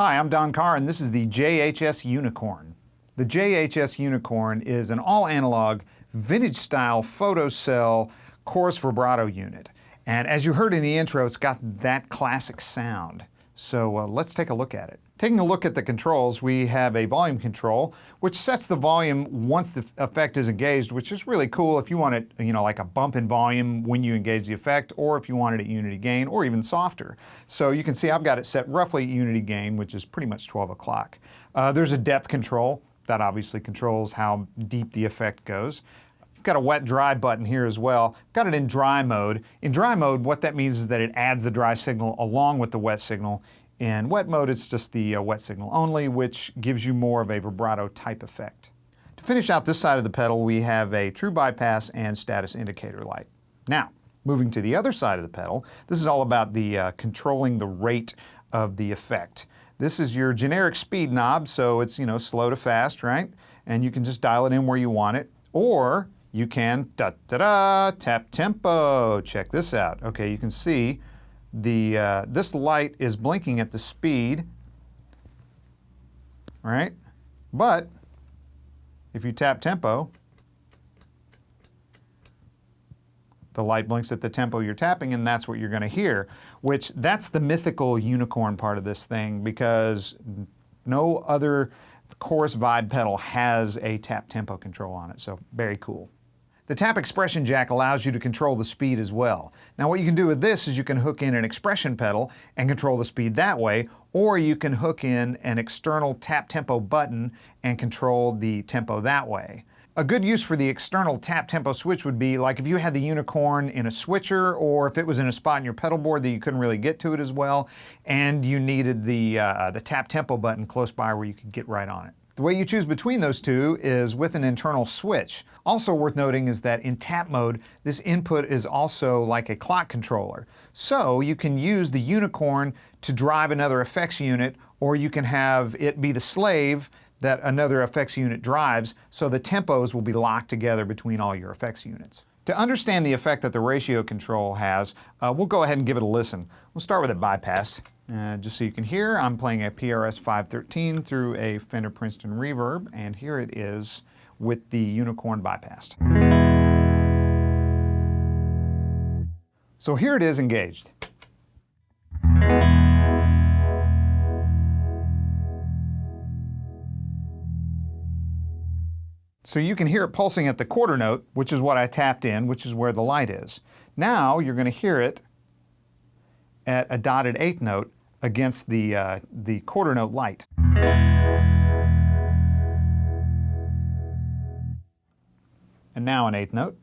Hi, I'm Don Carr, and this is the JHS Unicorn. The JHS Unicorn is an all-analog, vintage-style photocell chorus vibrato unit. And as you heard in the intro, it's got that classic sound. So let's take a look at it. Taking a look at the controls, we have a volume control, which sets the volume once the effect is engaged, which is really cool if you want it, like a bump in volume when you engage the effect, or if you want it at unity gain, or even softer. So you can see I've got it set roughly at unity gain, which is pretty much 12 o'clock. There's a depth control. That obviously controls how deep the effect goes. You've got a wet-dry button here as well. Got it in dry mode. In dry mode, what that means is that it adds the dry signal along with the wet signal. In wet mode, it's just the wet signal only, which gives you more of a vibrato type effect. To finish out this side of the pedal, we have a true bypass and status indicator light. Now, moving to the other side of the pedal, this is all about the controlling the rate of the effect. This is your generic speed knob, so it's slow to fast, right? And you can just dial it in where you want it, or you can tap tempo. Check this out. Okay, you can see this light is blinking at the speed, right? But if you tap tempo, the light blinks at the tempo you're tapping, and that's what you're going to hear, that's the mythical unicorn part of this thing, because no other chorus vibe pedal has a tap tempo control on it, so very cool. The tap expression jack allows you to control the speed as well. Now what you can do with this is you can hook in an expression pedal and control the speed that way, or you can hook in an external tap tempo button and control the tempo that way. A good use for the external tap tempo switch would be like if you had the Unicorn in a switcher, or if it was in a spot in your pedal board that you couldn't really get to it as well, and you needed the tap tempo button close by where you could get right on it. The way you choose between those two is with an internal switch. Also worth noting is that in tap mode, this input is also like a clock controller. So you can use the Unicorn to drive another effects unit, or you can have it be the slave that another effects unit drives, so the tempos will be locked together between all your effects units. To understand the effect that the ratio control has, we'll go ahead and give it a listen. We'll start with it bypassed. Just so you can hear, I'm playing a PRS 513 through a Fender Princeton Reverb, and here it is with the Unicorn bypassed. So here it is engaged. So you can hear it pulsing at the quarter note, which is what I tapped in, which is where the light is. Now you're going to hear it at a dotted eighth note against the quarter note light. And now an eighth note.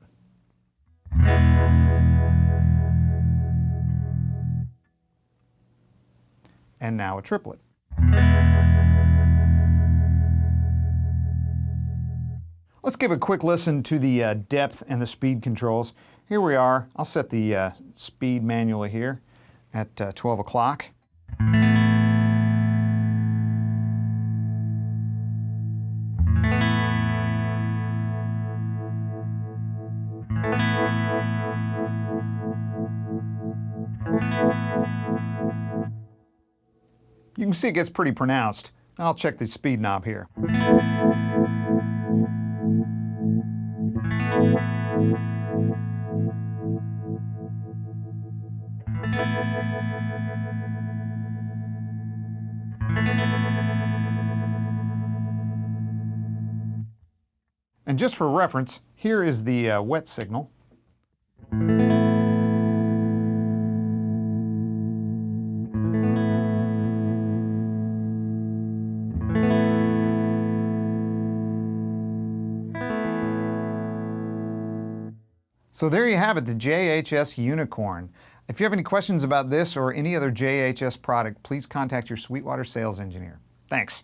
And now a triplet. Let's give a quick listen to the depth and the speed controls. Here we are. I'll set the speed manually here at 12 o'clock. You can see it gets pretty pronounced. I'll check the speed knob here. And just for reference, here is the wet signal. So there you have it, the JHS Unicorn. If you have any questions about this or any other JHS product, please contact your Sweetwater sales engineer. Thanks.